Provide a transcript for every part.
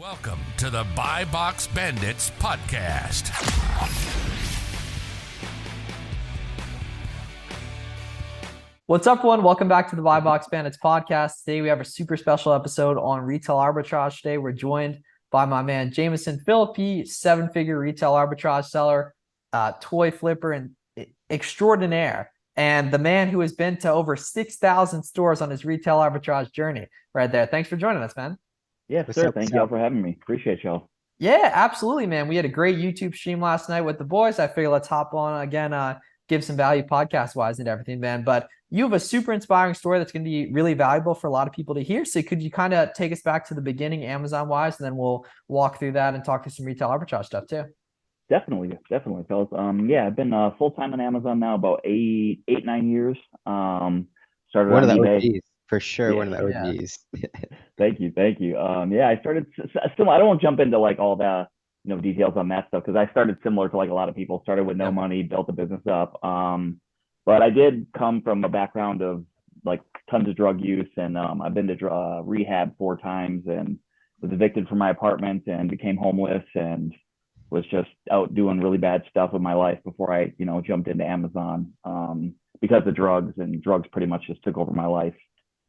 Welcome to the Buy Box Bandits podcast. What's up, everyone? Welcome back to the Buy Box Bandits podcast. Today we have a super special episode on retail arbitrage. Today we're joined by my man Jamison, Philippi, seven-figure retail arbitrage seller, toy flipper, and extraordinaire, and the man who has been to over 6,000 stores on his retail arbitrage journey. Right there. Thanks for joining us, man. Yes, sir. Thank y'all for having me. Appreciate y'all. Yeah, absolutely, man. We had a great YouTube stream last night with the boys. I figured let's hop on again, give some value podcast-wise and everything, man. But you have a super inspiring story that's going to be really valuable for a lot of people to hear. So could you kind of take us back to the beginning Amazon-wise, and then we'll walk through that and talk through some retail arbitrage stuff too? Definitely, fellas. Yeah, I've been full-time on Amazon now about 9 years. Started one on of the eBay. OGs, for sure. Yeah, one of the OGs. Thank you. Yeah, I started still. I don't want to jump into like all the details on that stuff because I started similar to like a lot of people. Started with no money, built a business up. But I did come from a background of like tons of drug use, and I've been to rehab 4 times, and was evicted from my apartment and became homeless, and was just out doing really bad stuff with my life before I jumped into Amazon because of drugs, and drugs pretty much just took over my life.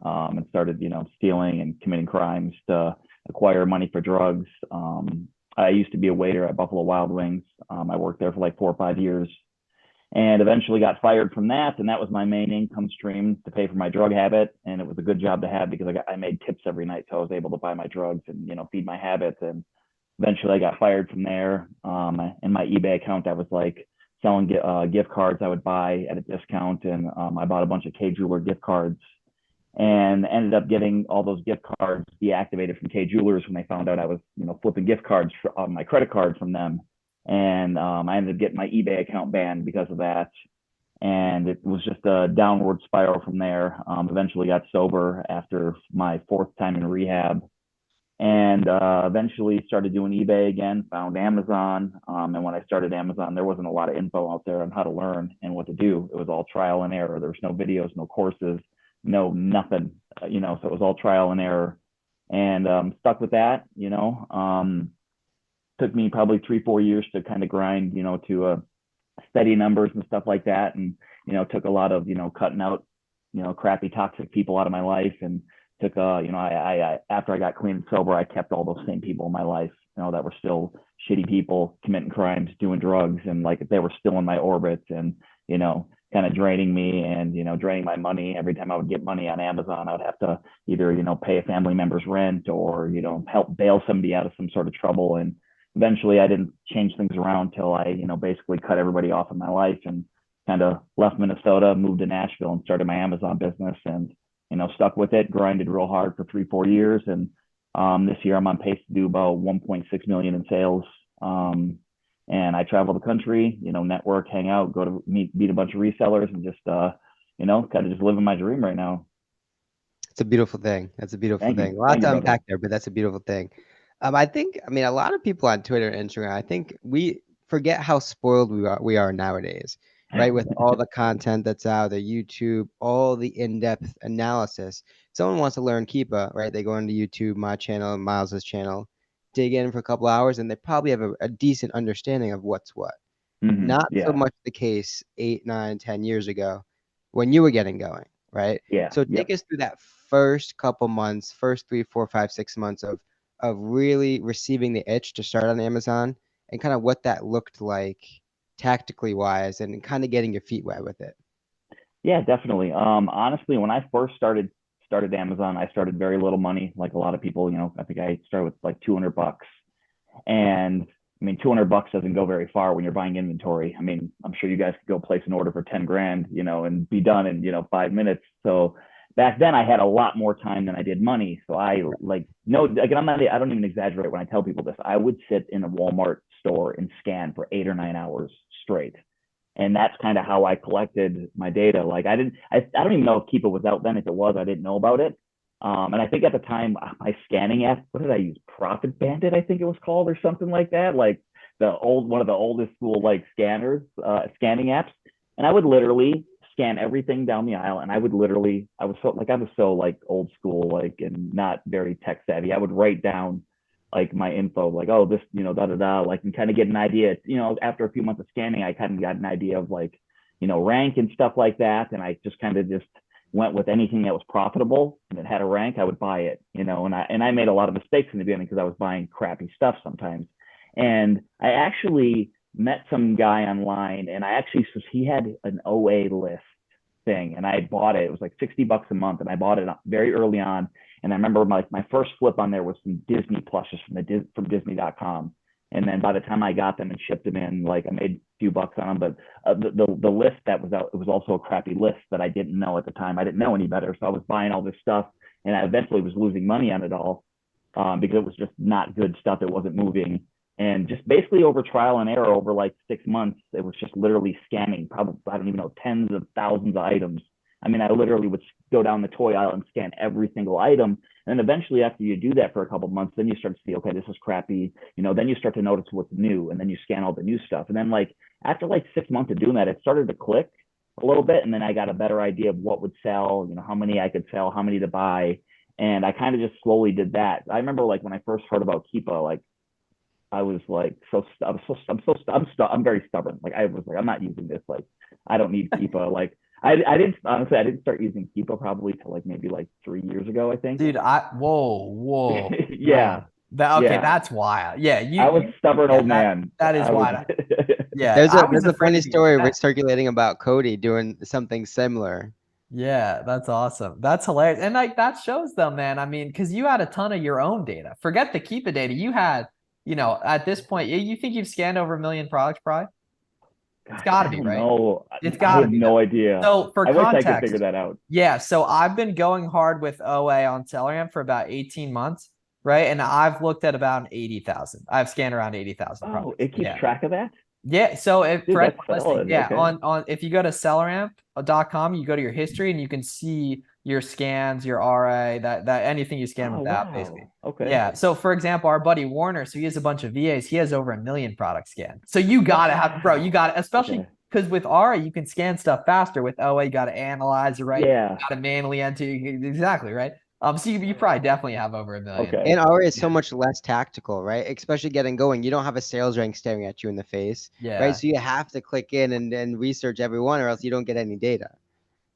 And started, stealing and committing crimes to acquire money for drugs. I used to be a waiter at Buffalo Wild Wings. I worked there for like 4 or 5 years, and eventually got fired from that. And that was my main income stream to pay for my drug habit. And it was a good job to have because I made tips every night, so I was able to buy my drugs and feed my habits. And eventually, I got fired from there. In my eBay account, I was like selling gift cards I would buy at a discount, and I bought a bunch of K Jeweler gift cards. And ended up getting all those gift cards deactivated from K Jewelers when they found out I was, flipping gift cards on my credit card from them. And I ended up getting my eBay account banned because of that. And it was just a downward spiral from there. Eventually got sober after my 4th time in rehab, and eventually started doing eBay again, found Amazon. And when I started Amazon, there wasn't a lot of info out there on how to learn and what to do. It was all trial and error. There was no videos, no courses, no nothing, so it was all trial and error, and stuck with that. Took me probably 3-4 years to kind of grind, to steady numbers and stuff like that, and took a lot of cutting out crappy toxic people out of my life, and took I after I got clean and sober, I kept all those same people in my life, that were still shitty people committing crimes, doing drugs, and like they were still in my orbit, and kind of draining me and draining my money. Every time I would get money on Amazon, I would have to either pay a family member's rent or help bail somebody out of some sort of trouble. And eventually I didn't change things around till I basically cut everybody off in my life, and kind of left Minnesota, moved to Nashville, and started my Amazon business, and stuck with it, grinded real hard for 3-4 years. And this year I'm on pace to do about 1.6 million in sales. And I travel the country, network, hang out, go to meet a bunch of resellers, and just, kind of just living my dream right now. It's a beautiful thing. That's a beautiful Thank thing. you. A lot Thank to you, unpack there, but that's a beautiful thing. I think, a lot of people on Twitter and Instagram, I think we forget how spoiled we are nowadays, right? With all the content that's out there, YouTube, all the in-depth analysis. Someone wants to learn Keepa, right? They go into YouTube, my channel, Miles's channel, dig in for a couple hours, and they probably have a decent understanding of what's what. Mm-hmm. Not Yeah. so much the case 8, 9, 10 years ago when you were getting going, right? Yeah. So take us through that first couple months, first 3, 4, 5, 6 months of really receiving the itch to start on Amazon, and kind of what that looked like tactically wise, and kind of getting your feet wet with it. Yeah, definitely. Honestly, when I first started Amazon, I started very little money, like a lot of people. I think I started with like $200, and $200 doesn't go very far when you're buying inventory. I'm sure you guys could go place an order for 10 grand, and be done in 5 minutes. So back then I had a lot more time than I did money. So I I don't even exaggerate when I tell people this. I would sit in a Walmart store and scan for 8 or 9 hours straight. And that's kind of how I collected my data. Like I don't even know if Keepa was out then. If it was, I didn't know about it. And I think at the time, my scanning app, what did I use? Profit Bandit, I think it was called, or something like that. Like one of the oldest school like scanning apps. And I would literally scan everything down the aisle, and I was so like old school, like, and not very tech savvy. I would write down like my info, like, oh, this, da da da, like, and kind of get an idea. After a few months of scanning, I kind of got an idea of like, rank and stuff like that. And I just kind of just went with anything that was profitable and it had a rank, I would buy it, and I made a lot of mistakes in the beginning because I was buying crappy stuff sometimes. And I actually met some guy online, and he had an OA list thing, and I bought it. It was like $60 a month, and I bought it very early on. And I remember my first flip on there was some Disney plushes from Disney.com. And then by the time I got them and shipped them in, like, I made a few bucks on them. But the list that was out, it was also a crappy list that I didn't know at the time. I didn't know any better, so I was buying all this stuff, and I eventually was losing money on it all because it was just not good stuff. It wasn't moving. And just basically over trial and error over like 6 months, it was just literally scanning probably, I don't even know, tens of thousands of items. I mean, I literally would go down the toy aisle and scan every single item. And eventually, after you do that for a couple of months, then you start to see, okay, this is crappy. Then you start to notice what's new, and then you scan all the new stuff. And then, like, after like 6 months of doing that, it started to click a little bit. And then I got a better idea of what would sell, how many I could sell, how many to buy. And I kind of just slowly did that. I remember, like, when I first heard about Keepa, like, I was like, I'm very stubborn. Like, I was like, I'm not using this. Like, I don't need Keepa. Like, I didn't start using Keepa probably till like maybe like 3 years ago, I think. Dude, whoa. Yeah. Okay, Yeah. that's wild. Yeah, I was stubborn old man. That is wild. Yeah, there's a funny story circulating about Cody doing something similar. Yeah, that's awesome. That's hilarious. And like that shows them, man. I mean, because you had a ton of your own data. Forget the Keepa data. You had, at this point, you think you've scanned over 1 million products, probably? It's got to be, right? No, it's got to be. No idea. So for I context, wish I could figure that out. Yeah, so I've been going hard with OA on Telegram for about 18 months, right? And I've looked at about 80,000. I've scanned around 80,000. Oh, it keeps track of that? Yeah, so if Dude, for anyone that's listening, solid. Okay. on if you go to selleramp.com, you go to your history and you can see your scans, your RA, that anything you scan with that, basically. Okay. Yeah. So for example, our buddy Warner, so he has a bunch of VAs, he has over 1 million products scanned. So you gotta have, bro, you got it, especially because with RA you can scan stuff faster. With OA, you gotta analyze it, right? Yeah. You gotta manually enter exactly, right? So you probably definitely have over 1 million. Okay. And RA is so much less tactical, right? Especially getting going. You don't have a sales rank staring at you in the face. Yeah. Right. So you have to click in and research everyone, or else you don't get any data.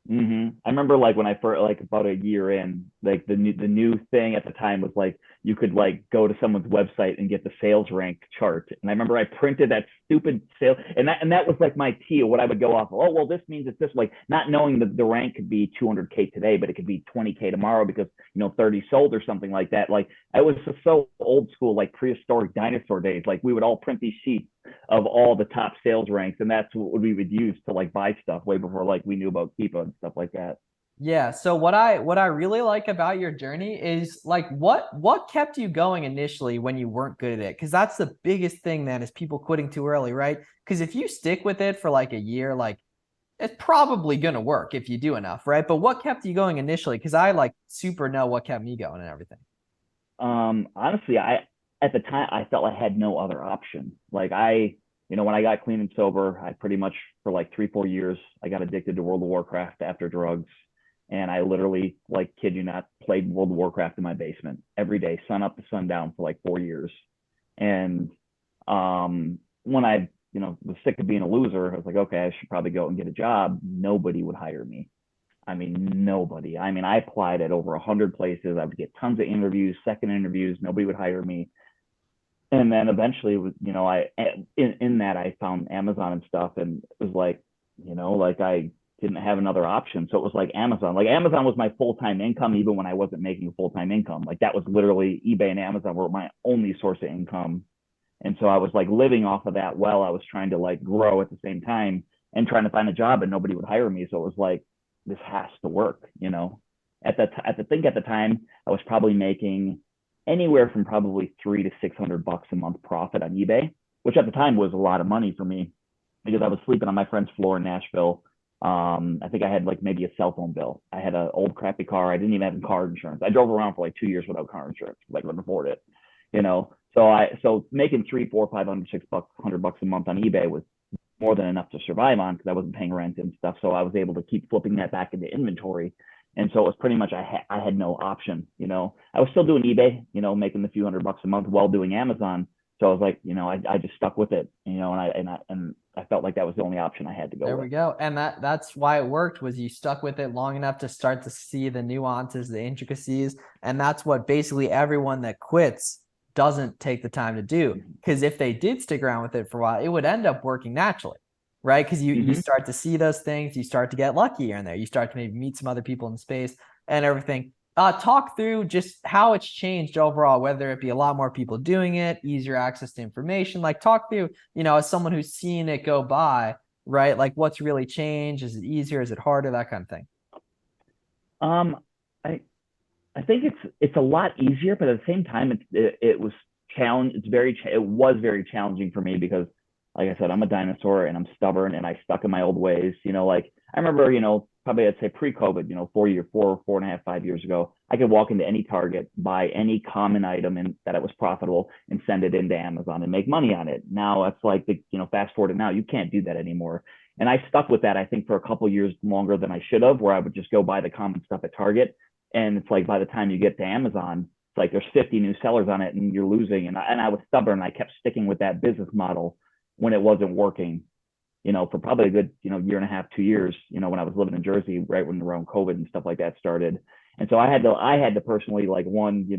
I remember, like, when I first, like, about a year in, like, the new thing at the time was like you could like go to someone's website and get the sales rank chart. And I remember I printed that stupid sale, and that was like my T of what I would go off of. Oh, well, this means it's this, like, not knowing that the rank could be 200K today, but it could be 20K tomorrow because 30 sold or something like that. Like, I was so old school, like prehistoric dinosaur days. Like, we would all print these sheets of all the top sales ranks, and that's what we would use to like buy stuff way before like we knew about Keepa and stuff like that. Yeah. So what I really like about your journey is like what kept you going initially when you weren't good at it? Because that's the biggest thing, man, is people quitting too early, right? Because if you stick with it for like a year, like it's probably gonna work if you do enough, right? But what kept you going initially? Because I like super know what kept me going and everything. Honestly, at the time I felt I had no other option. Like, when I got clean and sober, I pretty much for like 3-4 years I got addicted to World of Warcraft after drugs. And I literally, like, kid you not, played World of Warcraft in my basement every day, sun up to sundown, for like 4 years. And when I, was sick of being a loser, I was like, okay, I should probably go and get a job. Nobody would hire me. I mean, nobody. I mean, I applied at over 100 places. I would get tons of interviews, second interviews. Nobody would hire me. And then eventually, in that I found Amazon and stuff, and it was like, like I didn't have another option. So it was like Amazon. Like, Amazon was my full-time income, even when I wasn't making full-time income. Like, that was literally eBay and Amazon were my only source of income. And so I was like living off of that while I was trying to like grow at the same time and trying to find a job, and nobody would hire me. So it was like, this has to work, At the time, I was probably making anywhere from probably $300 to $600 a month profit on eBay, which at the time was a lot of money for me because I was sleeping on my friend's floor in Nashville. I think I had like maybe a cell phone bill. I had an old crappy car. I didn't even have car insurance. I drove around for like 2 years without car insurance. Like, couldn't afford it, So making $300, $400, $500, $600 a month on eBay was more than enough to survive on because I wasn't paying rent and stuff. So I was able to keep flipping that back into inventory. And so it was pretty much, I had no option, I was still doing eBay, making the few $100 a month while doing Amazon. So I was like, I just stuck with it, and I felt like that was the only option I had to go There with. we go. And that's why it worked, was you stuck with it long enough to start to see the nuances, the intricacies. And that's what basically everyone that quits doesn't take the time to do. Because if they did stick around with it for a while, it would end up working naturally, right? Because you start to see those things, you start to get lucky here and there. You start to maybe meet some other people in the space and everything. Talk through just how it's changed overall, whether it be a lot more people doing it, easier access to information. Like talk through, as someone who's seen it go by, right? Like what's really changed? Is it easier? Is it harder? That kind of thing. I I think it's a lot easier, but at the same time, it was challenge. It was very challenging for me because, like I said, I'm a dinosaur and I'm stubborn and I stuck in my old ways. Like I remember, probably I'd say pre-COVID, 4.5, 5 years ago, I could walk into any Target, buy any common item and that it was profitable and send it into Amazon and make money on it. Now it's like fast forward to now, you can't do that anymore. And I stuck with that, I think, for a couple years longer than I should have, where I would just go buy the common stuff at Target. And it's like by the time you get to Amazon, it's like there's 50 new sellers on it and you're losing. And I was stubborn. I kept sticking with that business model when it wasn't working, for probably a good, year and a half, 2 years, when I was living in Jersey, right when around COVID and stuff like that started. And so I had to personally, like, one,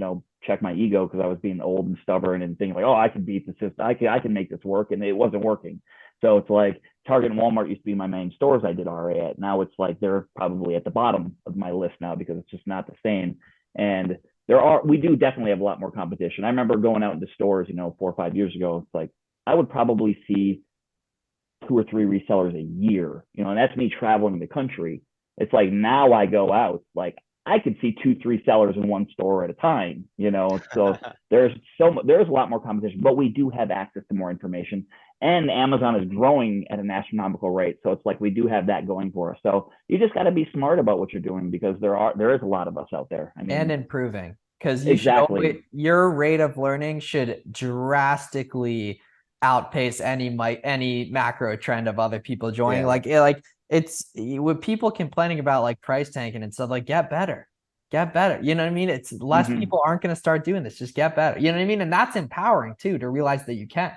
check my ego because I was being old and stubborn and thinking like, oh, I can beat the system. I can make this work. And it wasn't working. So it's like Target and Walmart used to be my main stores I did RA at. Now it's like they're probably at the bottom of my list now because it's just not the same. And we do definitely have a lot more competition. I remember going out into stores, 4 or 5 years ago. It's like I would probably see 2 or 3 resellers a year, and that's me traveling the country. It's like now I go out, like I could see 2, 3 sellers in one store at a time, so there's a lot more competition, but we do have access to more information, and Amazon is growing at an astronomical rate. So it's like we do have that going for us. So you just got to be smart about what you're doing because there is a lot of us out there. I mean, and improving, because exactly. Your rate of learning should drastically outpace any macro trend of other people joining. Yeah. It's with people complaining about like price tanking and stuff, like get better. You know what I mean? It's less people aren't going to start doing this. Just get better. You know what I mean? And that's empowering too, to realize that you can,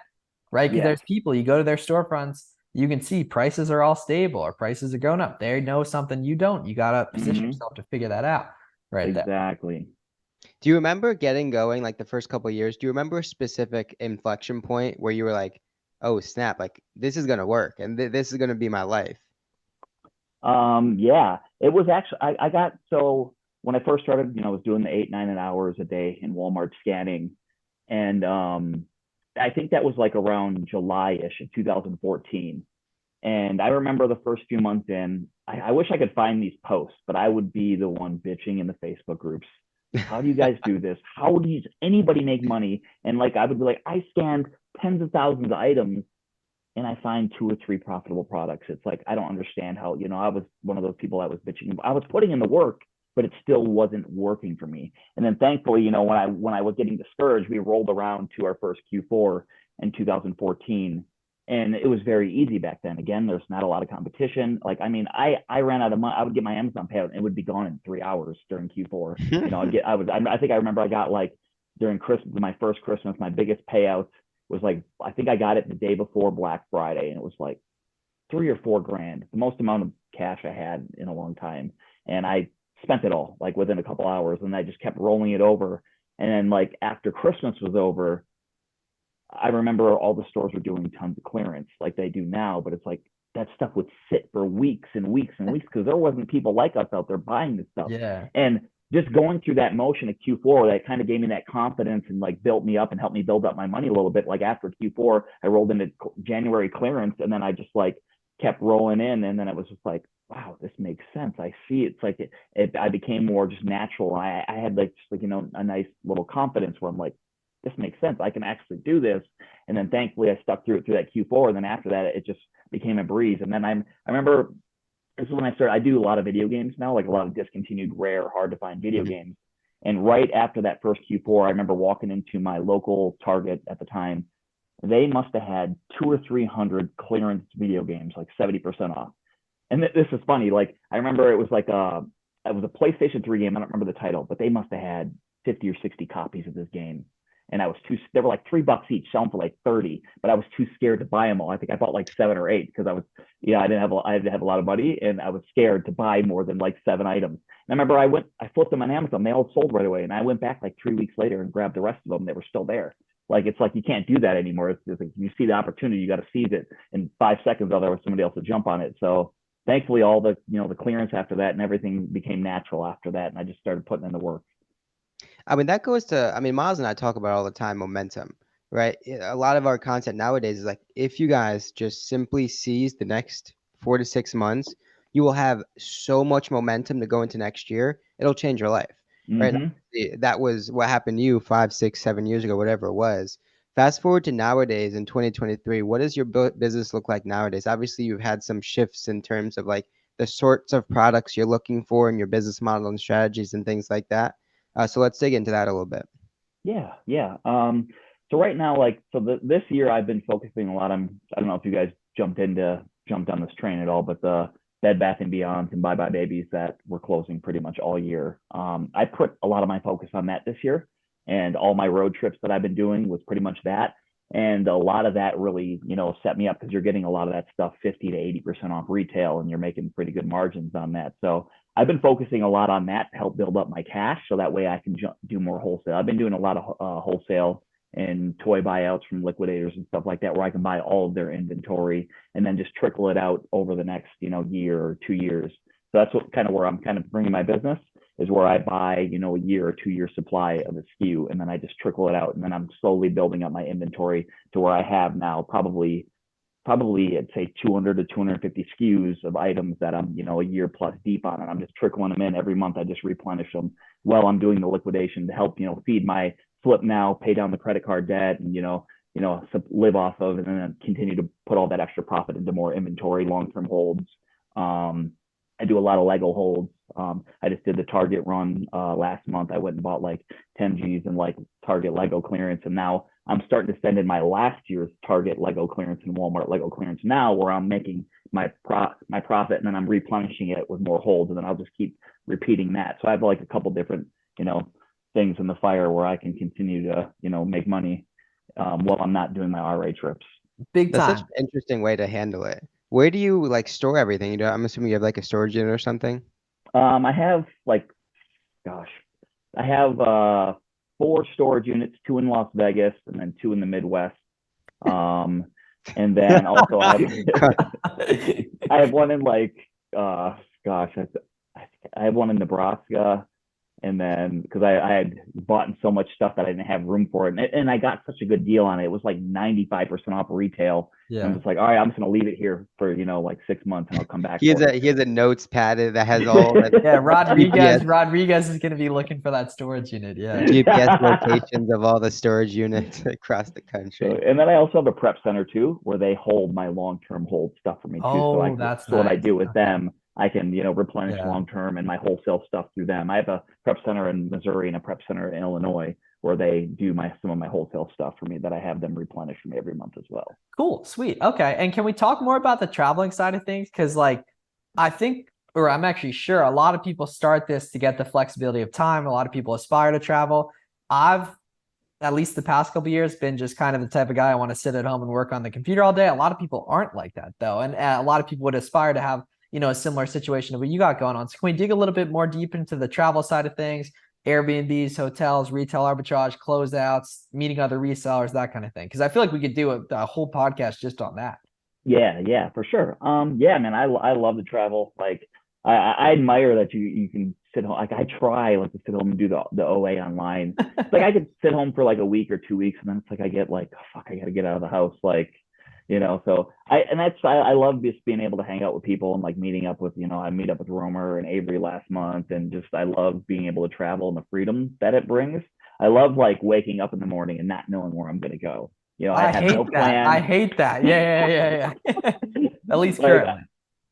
right? Because there's people, you go to their storefronts, you can see prices are all stable or prices are going up. They know something you don't. You got to position yourself to figure that out. Right. Exactly. Do you remember getting going like the first couple of years? Do you remember a specific inflection point where you were like, oh snap, like this is going to work and this is going to be my life? Yeah, it was actually, I got, so when I first started, I was doing the 8, 9 hours a day in Walmart scanning. And I think that was like around July-ish of 2014. And I remember the first few months in, I wish I could find these posts, but I would be the one bitching in the Facebook groups. How do you guys do this? How does anybody make money? And like, I would be like, I scanned tens of thousands of items and I find 2 or 3 profitable products. It's like, I don't understand how, I was one of those people that was bitching. I was putting in the work, but it still wasn't working for me. And then thankfully, when I was getting discouraged, we rolled around to our first Q4 in 2014. And it was very easy back then. Again, there's not a lot of competition. Like, I mean, I ran out of money. I would get my Amazon payout and it would be gone in 3 hours during Q4. I think I remember I got like during Christmas, my first Christmas, my biggest payout was like, I think I got it the day before Black Friday, and it was like 3 or 4 grand, the most amount of cash I had in a long time. And I spent it all like within a couple hours, and I just kept rolling it over. And then like after Christmas was over, I remember all the stores were doing tons of clearance like they do now, but it's like that stuff would sit for weeks and weeks and weeks because there wasn't people like us out there buying this stuff. Yeah. And just going through that motion of Q4, that kind of gave me that confidence and like built me up and helped me build up my money a little bit. Like after Q4, I rolled into January clearance, and then I just like kept rolling in. And then it was just like, wow, this makes sense. I see. It's like I became more just natural. I had like, just like, a nice little confidence where I'm like, this makes sense. I can actually do this. And then thankfully I stuck through that Q4. And then after that, it just became a breeze. And then I remember, this is when I started. I do a lot of video games now, like a lot of discontinued, rare, hard to find video games. And right after that first Q4, I remember walking into my local Target at the time. They must have had 200 or 300 clearance video games, like 70% off. And this is funny. Like I remember it was like it was a PlayStation 3 game. I don't remember the title, but they must have had 50 or 60 copies of this game. And I was they were like $3 each, selling for like 30, but I was too scared to buy them all. I think I bought like 7 or 8 because I had to have a lot of money and I was scared to buy more than like 7 items. And I remember I flipped them on Amazon. They all sold right away. And I went back like 3 weeks later and grabbed the rest of them. They were still there. Like, it's like, you can't do that anymore. It's like, you see the opportunity, you got to seize it in 5 seconds, otherwise somebody else will jump on it. So thankfully all the, the clearance after that and everything became natural after that. And I just started putting in the work. I mean, that goes to, I mean, Miles and I talk about all the time momentum, right? A lot of our content nowadays is like, if you guys just simply seize the next 4 to 6 months, you will have so much momentum to go into next year. It'll change your life, right? That was what happened to you 5, 6, 7 years ago, whatever it was. Fast forward to nowadays in 2023, what does your business look like nowadays? Obviously, you've had some shifts in terms of like the sorts of products you're looking for in your business model and strategies and things like that. So let's dig into that a little bit. Yeah, yeah. So right now, like, this year I've been focusing a lot on, I don't know if you guys jumped on this train at all, but the Bed Bath and Beyond and Bye Bye Babies that were closing pretty much all year. I put a lot of my focus on that this year, and all my road trips that I've been doing was pretty much that. And a lot of that really, set me up because you're getting a lot of that stuff 50 to 80% off retail, and you're making pretty good margins on that. So I've been focusing a lot on that to help build up my cash, so that way I can do more wholesale. I've been doing a lot of wholesale and toy buyouts from liquidators and stuff like that, where I can buy all of their inventory and then just trickle it out over the next, year or 2 years. So that's where I'm kind of bringing my business, is where I buy, a year or 2 year supply of a SKU, and then I just trickle it out, and then I'm slowly building up my inventory to where I have now probably I'd say 200 to 250 SKUs of items that I'm, a year plus deep on, and I'm just trickling them in every month. I just replenish them while I'm doing the liquidation to help, feed my flip now, pay down the credit card debt, and, live off of, and then continue to put all that extra profit into more inventory, long-term holds. I do a lot of Lego holds. I just did the Target run last month. I went and bought like 10 G's and like Target Lego clearance, and now I'm starting to send in my last year's Target Lego clearance and Walmart Lego clearance now, where I'm making my profit, and then I'm replenishing it with more holds, and then I'll just keep repeating that. So I have like a couple different, things in the fire where I can continue to, make money while I'm not doing my RA trips. Big time. That's such an interesting way to handle it. Where do you like store everything? I'm assuming you have like a storage unit or something. I have I have 4 storage units, 2 in Las Vegas and then 2 in the Midwest. And then also I have one in like I have one in Nebraska. And then because I had bought so much stuff that I didn't have room for it, and I got such a good deal on it. It was like 95% off retail. Yeah, I'm just like, all right, I'm just gonna leave it here for like 6 months, and I'll come back. He has a notes pad that has all that. Yeah, Rodriguez is gonna be looking for that storage unit. Yeah, GPS locations of all the storage units across the country. And then I also have a prep center too, where they hold my long-term hold stuff for me too. Oh, that's nice. What I do with them, I can, replenish long-term and my wholesale stuff through them. I have a prep center in Missouri and a prep center in Illinois where they do some of my wholesale stuff for me that I have them replenish for me every month as well. Cool. Sweet. Okay. And can we talk more about the traveling side of things? Because I think, or I'm actually sure a lot of people start this to get the flexibility of time. A lot of people aspire to travel. I've, at least the past couple of years, been just kind of the type of guy I want to sit at home and work on the computer all day. A lot of people aren't like that though. And a lot of people would aspire to have a similar situation to what you got going on. So can we dig a little bit more deep into the travel side of things, Airbnbs, hotels, retail arbitrage, closeouts, meeting other resellers, that kind of thing? Because I feel like we could do a whole podcast just on that. Yeah, for sure. Yeah, man, I love to travel. Like I admire that you can sit home. Like I try to sit home and do the OA online. Like I could sit home for like a week or 2 weeks, and then it's like I get like, oh, fuck, I gotta get out of the house. Like, so I love just being able to hang out with people and like meeting up with, I meet up with Romer and Avery last month, and just, I love being able to travel and the freedom that it brings. I love like waking up in the morning and not knowing where I'm going to go. I have no plan. I hate that. Yeah. At least currently.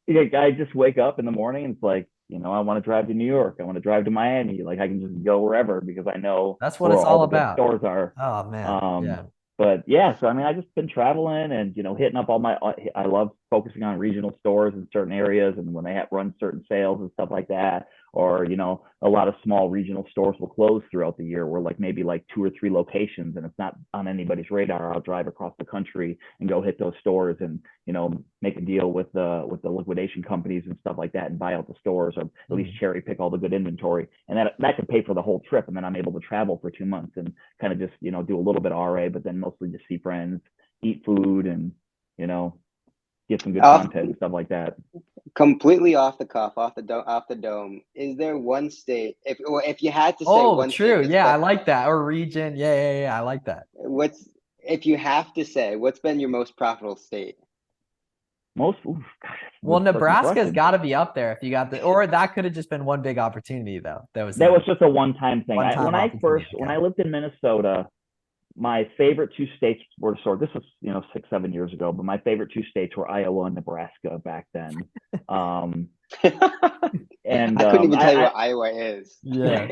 I just wake up in the morning and it's like, I want to drive to New York. I want to drive to Miami. Like I can just go wherever because I know that's what it's all about. Stores are. Oh man. Yeah. But yeah, so I mean, I just been traveling and hitting up I love focusing on regional stores in certain areas, and when they run certain sales and stuff like that, or, you know, a lot of small regional stores will close throughout the year where like maybe like 2 or 3 locations and it's not on anybody's radar. I'll drive across the country and go hit those stores and, you know, make a deal with the liquidation companies and stuff like that and buy out the stores, or at least cherry pick all the good inventory. And that could pay for the whole trip. And then I'm able to travel for 2 months and kind of just, you know, do a little bit of RA, but then mostly just see friends, eat food, and, you know, get some good content and stuff like that. Completely off the cuff, off the dome. Is there one state, if you had to say one true. state? Yeah, I like that. Or region. Yeah. I like that. If you have to say, what's been your most profitable state? Well, Nebraska's got to be up there if you got or that could have just been one big opportunity though. That was just a one-time thing. When I lived in Minnesota, my favorite 2 states were this was, you know, 6-7 years ago, but my favorite 2 states were Iowa and Nebraska back then. And I couldn't even tell you what Iowa is. Yeah.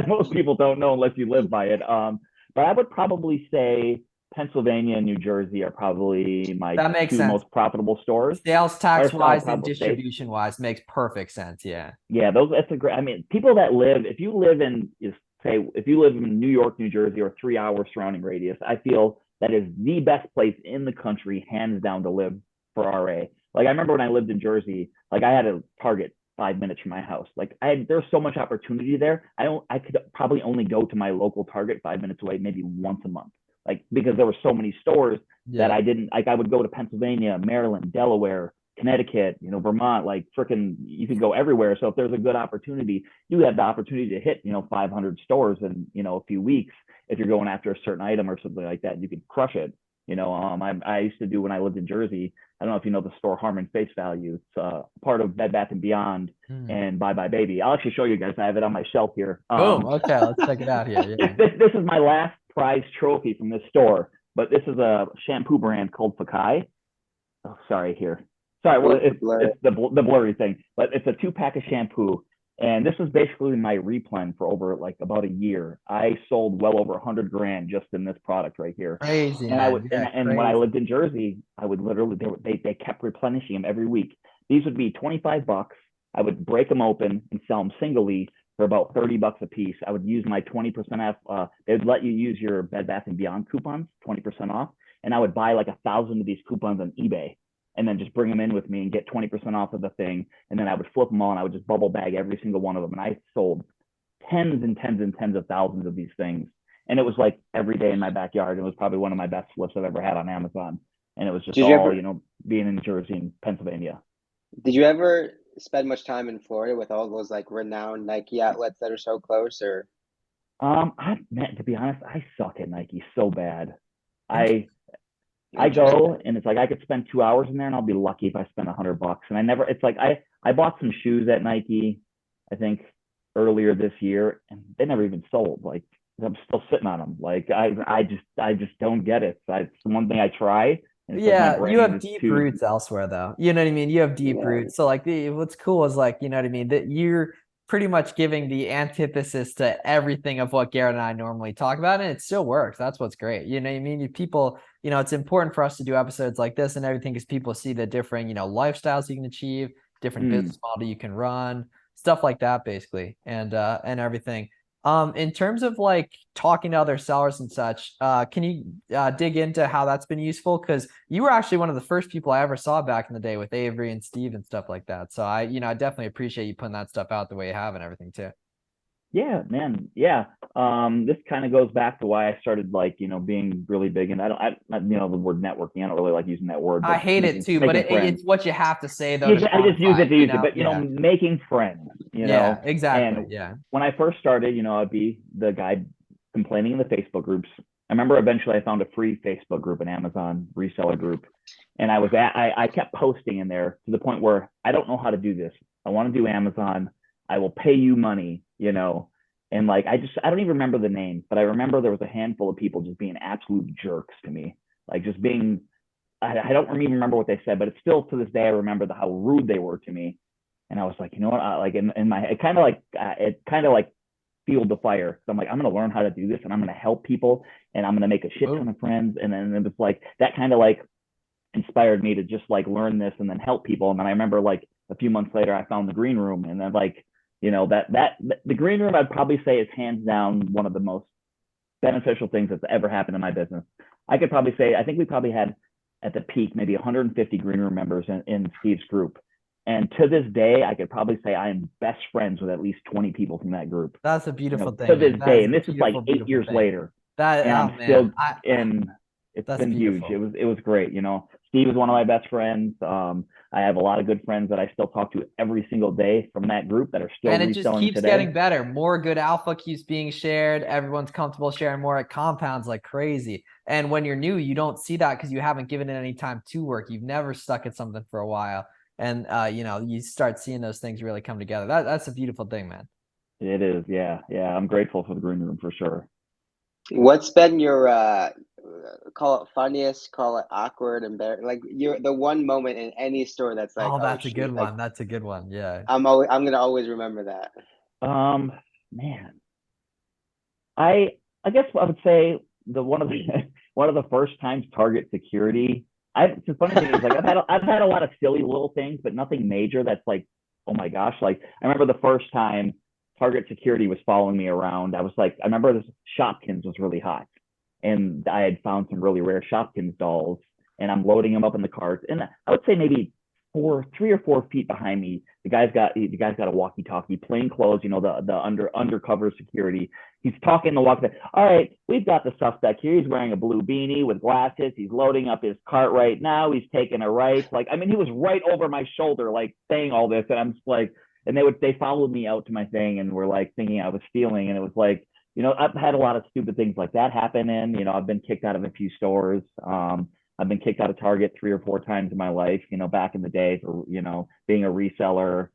Most people don't know unless you live by it. But I would probably say Pennsylvania and New Jersey are probably my 2 most profitable stores. Sales tax wise and distribution wise makes perfect sense. Yeah. Yeah, that's a great. I mean, people that live, if you live in New York, New Jersey, or 3-hour surrounding radius, I feel that is the best place in the country, hands down, to live for RA. Like I remember when I lived in Jersey, like I had a Target 5 minutes from my house. Like there's so much opportunity there. I could probably only go to my local Target 5 minutes away, maybe once a month. Like, because there were so many stores that I didn't, like, I would go to Pennsylvania, Maryland, Delaware, Connecticut, you know, Vermont, like freaking, you could go everywhere. So if there's a good opportunity, you have the opportunity to hit, you know, 500 stores in, you know, a few weeks. If you're going after a certain item or something like that, you can crush it. You know, I used to do, when I lived in Jersey, I don't know if you know the store Harmon Face Value. It's part of Bed Bath & Beyond and Bye Bye Baby. I'll actually show you guys. I have it on my shelf here. Boom. Okay, let's check it out here. Yeah. This is my last prize trophy from this store, but this is a shampoo brand called Fakai. Oh, sorry, here. Sorry, well, it's the blurry thing, but it's a 2-pack of shampoo. And this was basically my replen for over like about a year. I sold well over 100 grand just in this product right here. Crazy. And when I lived in Jersey, I would literally, they kept replenishing them every week. These would be $25. I would break them open and sell them singly for about $30 a piece. I would use my 20% off. They'd let you use your Bed Bath & Beyond coupons, 20% off. And I would buy like 1,000 of these coupons on eBay, and then just bring them in with me and get 20% off of the thing. And then I would flip them all and I would just bubble bag every single one of them. And I sold tens and tens and tens of thousands of these things. And it was like every day in my backyard. It was probably one of my best flips I've ever had on Amazon. And it was just you know, being in Jersey and Pennsylvania. Did you ever spend much time in Florida with all those like renowned Nike outlets that are so close? Or to be honest, I suck at Nike so bad. I go and it's like I could spend 2 hours in there and I'll be lucky if I spend $100. And it's like I bought some shoes at Nike, I think earlier this year, and they never even sold. Like I'm still sitting on them. Like I just don't get it. It's one thing I try. Yeah, like you have deep roots elsewhere though. You know what I mean? You have deep roots. So like what's cool is like, you know what I mean, that you're pretty much giving the antithesis to everything of what Garrett and I normally talk about, and it still works. That's what's great. You know what I mean? People, you know, it's important for us to do episodes like this and everything because people see the different, you know, lifestyles you can achieve, different business model you can run, stuff like that, basically, and everything. In terms of like talking to other sellers and such, can you dig into how that's been useful? Because you were actually one of the first people I ever saw back in the day with Avery and Steve and stuff like that. So I definitely appreciate you putting that stuff out the way you have and everything too. Yeah, man. Yeah. This kind of goes back to why I started like, you know, being really big. And I you know, the word networking, I don't really like using that word. I hate it too, but it's what you have to say though. I just use it to use it, but you know, making friends, you know. Yeah, exactly. And when I first started, you know, I'd be the guy complaining in the Facebook groups. I remember eventually I found a free Facebook group, an Amazon reseller group. And I kept posting in there to the point where I don't know how to do this. I want to do Amazon. I will pay you money, you know. And like, I don't even remember the names, but I remember there was a handful of people just being absolute jerks to me. Like just being, I don't even remember what they said, but it's still to this day, I remember how rude they were to me. And I was like, you know what? Like in my, it kind of like fueled the fire. So I'm like, I'm going to learn how to do this and I'm going to help people and I'm going to make a shit ton of friends. And then it was like, that kind of like inspired me to just like learn this and then help people. And then I remember like a few months later, I found the green room and then like, the green room, I'd probably say, is hands down one of the most beneficial things that's ever happened in my business. I could probably say, I think we probably had at the peak maybe 150 green room members in Steve's group. And to this day, I could probably say I am best friends with at least 20 people from that group. That's a beautiful thing. To this day, and this is like 8 years later. That, and I'm still in. It's been beautiful. huge. It was great. Steve is one of my best friends. I have a lot of good friends that I still talk to every single day from that group that are still reselling today. And it just keeps getting better. More good alpha keeps being shared. Everyone's comfortable sharing more. It compounds like crazy. And when you're new, you don't see that because you haven't given it any time to work. You've never stuck at something for a while. And, you start seeing those things really come together. That's a beautiful thing, man. It is. Yeah. Yeah. I'm grateful for the green room for sure. What's been your, call it funniest, call it awkward, embarrassing, like the one moment in any store that's like, that's a good one. That's a good one. Yeah. I'm going to always remember that. Man, I guess I would say one of the first times Target security. The funny thing is, like, I've had a lot of silly little things, but nothing major that's like, oh my gosh. Like, I remember the first time Target security was following me around. I remember this Shopkins was really hot, and I had found some really rare Shopkins dolls, and I'm loading them up in the cart. And I would say maybe 3 or 4 feet behind me, the guy's got a walkie-talkie, plain clothes, the undercover security. He's talking the walkie. All right, we've got the suspect here. He's wearing a blue beanie with glasses. He's loading up his cart right now. He's taking a right. Like, I mean, he was right over my shoulder, like, saying all this, and I'm just like, and they followed me out to my thing and were like thinking I was stealing, and it was like, I've had a lot of stupid things like that happen, and I've been kicked out of a few stores. I've been kicked out of Target 3 or 4 times in my life, back in the day for, being a reseller,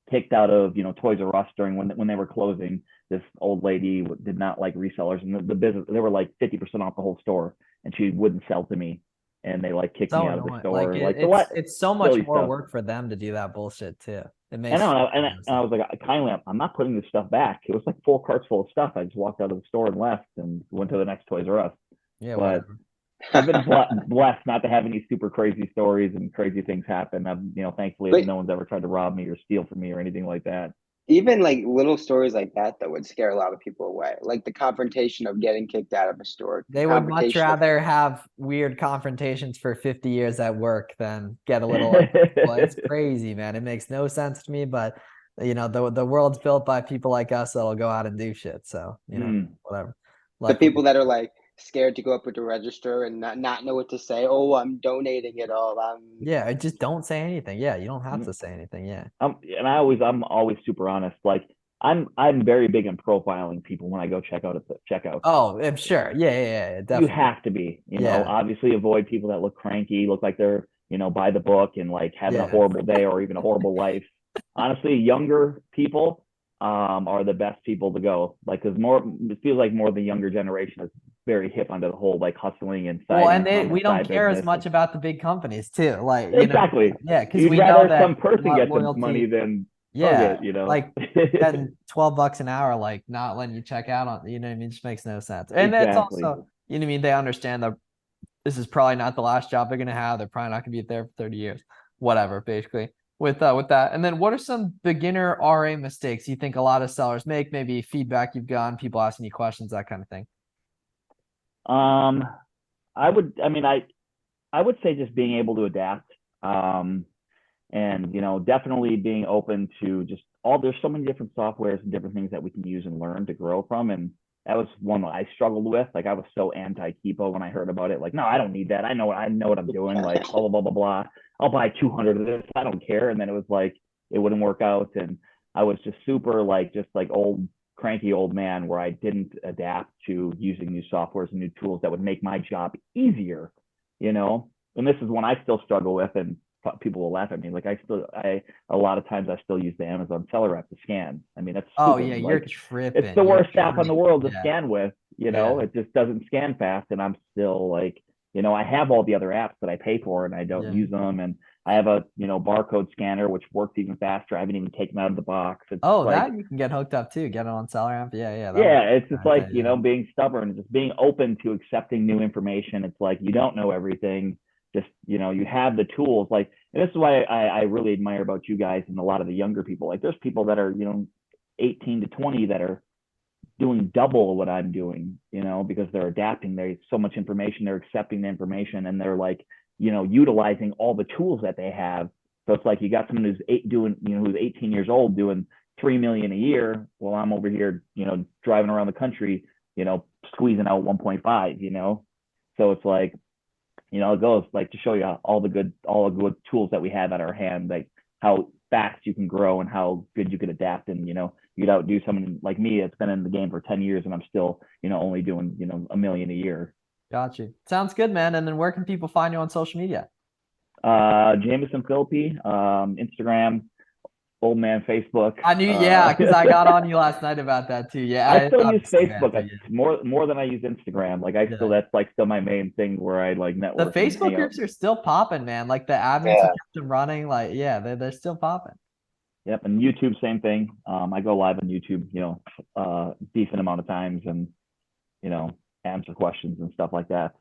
kicked out of, Toys R Us during when they were closing. This old lady did not like resellers, and the business, they were like 50% off the whole store, and she wouldn't sell to me. And they like kicked me out of the store. It's so much more work for them to do that bullshit too. It makes and I was like, kindly, I'm not putting this stuff back. It was like 4 carts full of stuff. I just walked out of the store and left and went to the next Toys R Us. Yeah, but whatever. I've been blessed not to have any super crazy stories and crazy things happen. Thankfully, no one's ever tried to rob me or steal from me or anything like that. Even like little stories like that would scare a lot of people away. Like the confrontation of getting kicked out of a store. They would much rather have weird confrontations for 50 years at work than get a little. Well, it's crazy, man. It makes no sense to me, but the world's built by people like us that'll go out and do shit. So whatever. The people that are like scared to go up at the register and not know what to say. Oh, I'm donating it all. Yeah, just don't say anything. Yeah, you don't have to say anything. Yeah. And I'm always super honest. Like, I'm very big in profiling people when I go check out at the checkout. Oh, I'm sure. Yeah, definitely. You have to be, obviously avoid people that look cranky, look like they're, by the book and like having a horrible day or even a horrible life. Honestly, younger people are the best people to go. Like, because it feels like more the younger generation is very hip onto the whole like hustling and side. Well, and we don't care as much about the big companies too. Like, exactly. Because we rather know that some person gets the money than Target, like getting $12 an hour, like not letting you check out on, what I mean, just makes no sense. And that's also, what I mean, they understand that this is probably not the last job they're gonna have. They're probably not gonna be there for 30 years, whatever, basically. With that. And then what are some beginner RA mistakes you think a lot of sellers make? Maybe feedback you've gotten, people asking you questions, that kind of thing. I would say just being able to adapt. And, definitely being open to there's so many different softwares and different things that we can use and learn to grow from. And that was one that I struggled with. Like, I was so anti-Keepo when I heard about it. Like, no, I don't need that. I know what I'm doing. Like, blah, blah, blah, blah. I'll buy 200 of this. I don't care. And then it was like, it wouldn't work out. And I was just super old, cranky old man where I didn't adapt to using new softwares and new tools that would make my job easier, And this is one I still struggle with, and people will laugh at me. Like, a lot of times I still use the Amazon seller app to scan. I mean, that's stupid. Oh yeah, you're tripping. It's the worst app in the world to scan with. It just doesn't scan fast, and I'm still like, I have all the other apps that I pay for and I don't use them, and I have a barcode scanner which works even faster. I haven't even taken it out of the box. It's that you can get hooked up too. Get it on seller app. Yeah. It's just like being stubborn, just being open to accepting new information. It's like, you don't know everything. just, you have the tools. Like, and this is why I really admire about you guys and a lot of the younger people. Like, there's people that are, 18 to 20 that are doing double what I'm doing, because they're adapting. There's so much information, they're accepting the information, and they're like, utilizing all the tools that they have. So it's like you got someone who's who's 18 years old doing 3 million a year, while I'm over here, driving around the country, squeezing out 1.5, So it's like, it goes like to show you all the good tools that we have at our hand, like how fast you can grow and how good you can adapt. And, you could outdo someone like me that's been in the game for 10 years and I'm still, only doing, $1 million a year. Got you. Sounds good, man. And then where can people find you on social media? Jamison Philippi, Instagram, old man Facebook. I knew, yeah, because I got on you last night about that too. Yeah, I still use Facebook. Man, more than I use Instagram. Like that's like still my main thing where I like network. The Facebook groups are still popping, man. Like the admins have kept them running. Like, yeah, they're still popping. Yep, and YouTube, same thing. I go live on YouTube, decent amount of times, and answer questions and stuff like that.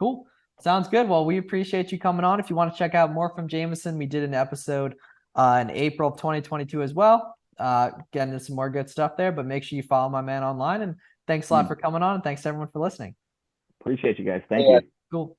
Cool. Sounds good. Well, we appreciate you coming on. If you want to check out more from Jamison, we did an episode in April of 2022 as well. Getting into some more good stuff there, but make sure you follow my man online. And thanks a lot for coming on, and thanks everyone for listening. Appreciate you guys. Thank you. Cool.